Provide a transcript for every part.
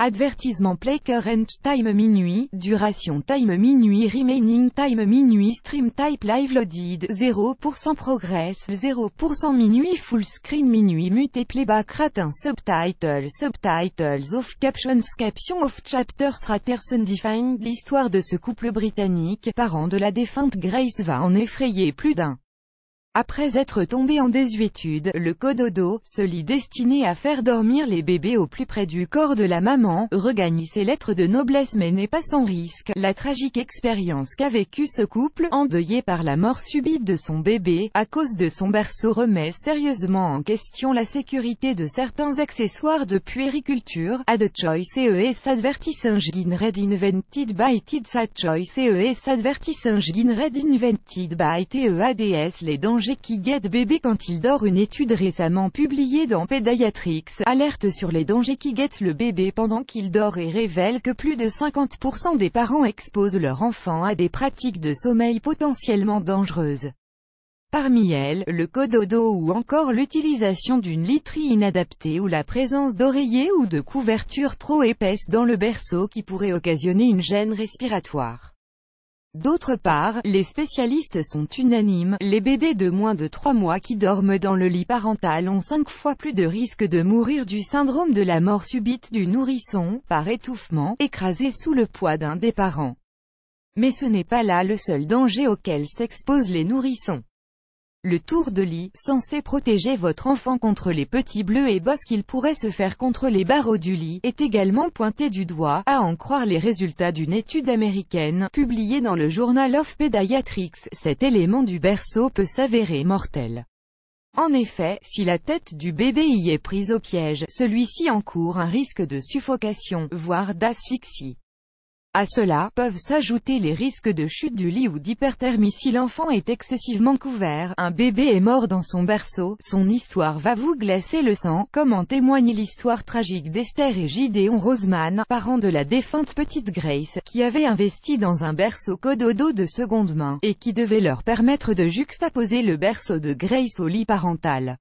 Advertisement play current time minuit, duration time minuit remaining time minuit stream type live loaded 0% progress 0% minuit full screen minuit mute playback rate subtitles off captions caption off chapters raters undefined. L'histoire de ce couple britannique, parent de la défunte Grace, va en effrayer plus d'un. Après être tombé en désuétude, le cododo, ce lit destiné à faire dormir les bébés au plus près du corps de la maman, regagne ses lettres de noblesse mais n'est pas sans risque. La tragique expérience qu'a vécue ce couple, endeuillé par la mort subite de son bébé, à cause de son berceau, remet sérieusement en question la sécurité de certains accessoires de puériculture. Ad choice CES advertising red invented by TEDS choice CES advertising red invented by TEADS. Les dangers qui guettent bébé quand il dort. Une étude récemment publiée dans Pediatrics alerte sur les dangers qui guettent le bébé pendant qu'il dort et révèle que plus de 50% des parents exposent leur enfant à des pratiques de sommeil potentiellement dangereuses. Parmi elles, le cododo ou encore l'utilisation d'une literie inadaptée ou la présence d'oreillers ou de couvertures trop épaisses dans le berceau qui pourrait occasionner une gêne respiratoire. D'autre part, les spécialistes sont unanimes, les bébés de moins de 3 mois qui dorment dans le lit parental ont 5 fois plus de risques de mourir du syndrome de la mort subite du nourrisson, par étouffement, écrasé sous le poids d'un des parents. Mais ce n'est pas là le seul danger auquel s'exposent les nourrissons. Le tour de lit, censé protéger votre enfant contre les petits bleus et bosses qu'il pourrait se faire contre les barreaux du lit, est également pointé du doigt, à en croire les résultats d'une étude américaine, publiée dans le Journal of Pediatrics. Cet élément du berceau peut s'avérer mortel. En effet, si la tête du bébé y est prise au piège, celui-ci encourt un risque de suffocation, voire d'asphyxie. À cela, peuvent s'ajouter les risques de chute du lit ou d'hyperthermie si l'enfant est excessivement couvert. Un bébé est mort dans son berceau, son histoire va vous glacer le sang, comme en témoigne l'histoire tragique d'Esther et Gideon Roseman, parents de la défunte petite Grace, qui avaient investi dans un berceau cododo de seconde main, et qui devait leur permettre de juxtaposer le berceau de Grace au lit parental.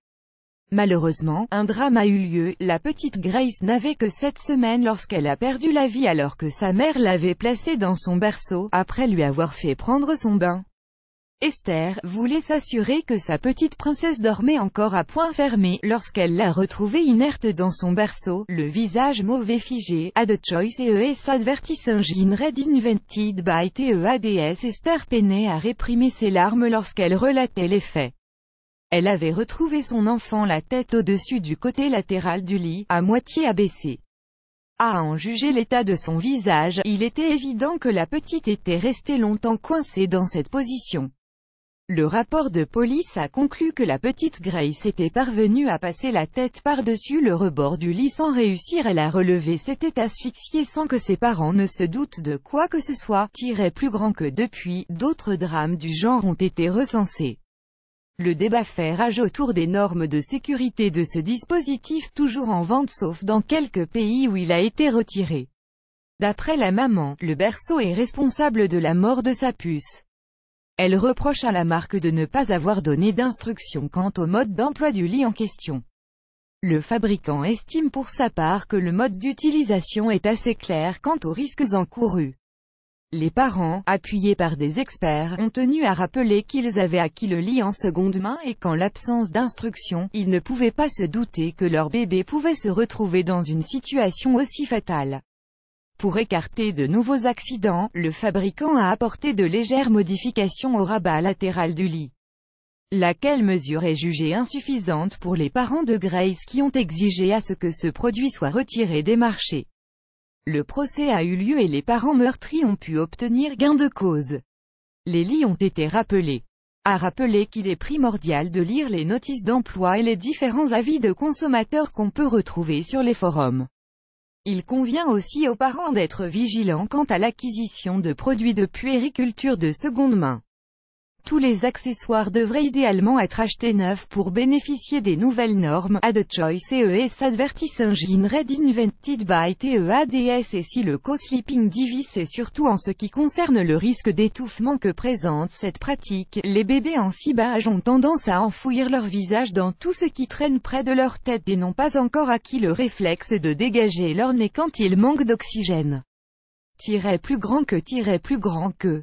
Malheureusement, un drame a eu lieu. La petite Grace n'avait que 7 semaines lorsqu'elle a perdu la vie alors que sa mère l'avait placée dans son berceau, après lui avoir fait prendre son bain. Esther voulait s'assurer que sa petite princesse dormait encore à poing fermé, lorsqu'elle l'a retrouvée inerte dans son berceau, le visage mauve et figé. Ad choice CES advertising red invented by TEADS. Esther peinait à réprimer ses larmes lorsqu'elle relatait les faits. Elle avait retrouvé son enfant la tête au-dessus du côté latéral du lit, à moitié abaissé. À en juger l'état de son visage, il était évident que la petite était restée longtemps coincée dans cette position. Le rapport de police a conclu que la petite Grace était parvenue à passer la tête par-dessus le rebord du lit sans réussir à la relever, s'était asphyxiée sans que ses parents ne se doutent de quoi que ce soit. Plus grand que depuis, d'autres drames du genre ont été recensés. Le débat fait rage autour des normes de sécurité de ce dispositif toujours en vente sauf dans quelques pays où il a été retiré. D'après la maman, le berceau est responsable de la mort de sa puce. Elle reproche à la marque de ne pas avoir donné d'instructions quant au mode d'emploi du lit en question. Le fabricant estime pour sa part que le mode d'utilisation est assez clair quant aux risques encourus. Les parents, appuyés par des experts, ont tenu à rappeler qu'ils avaient acquis le lit en seconde main et qu'en l'absence d'instruction, ils ne pouvaient pas se douter que leur bébé pouvait se retrouver dans une situation aussi fatale. Pour écarter de nouveaux accidents, le fabricant a apporté de légères modifications au rabat latéral du lit. Laquelle mesure est jugée insuffisante pour les parents de Grace qui ont exigé à ce que ce produit soit retiré des marchés. Le procès a eu lieu et les parents meurtris ont pu obtenir gain de cause. Les lits ont été rappelés. A rappeler qu'il est primordial de lire les notices d'emploi et les différents avis de consommateurs qu'on peut retrouver sur les forums. Il convient aussi aux parents d'être vigilants quant à l'acquisition de produits de puériculture de seconde main. Tous les accessoires devraient idéalement être achetés neufs pour bénéficier des nouvelles normes AD Choice CES Advertise Engine Read Invented by TEADS. Et si le co-sleeping device et surtout en ce qui concerne le risque d'étouffement que présente cette pratique, les bébés en si bas âge ont tendance à enfouir leur visage dans tout ce qui traîne près de leur tête et n'ont pas encore acquis le réflexe de dégager leur nez quand ils manquent d'oxygène. Plus grand que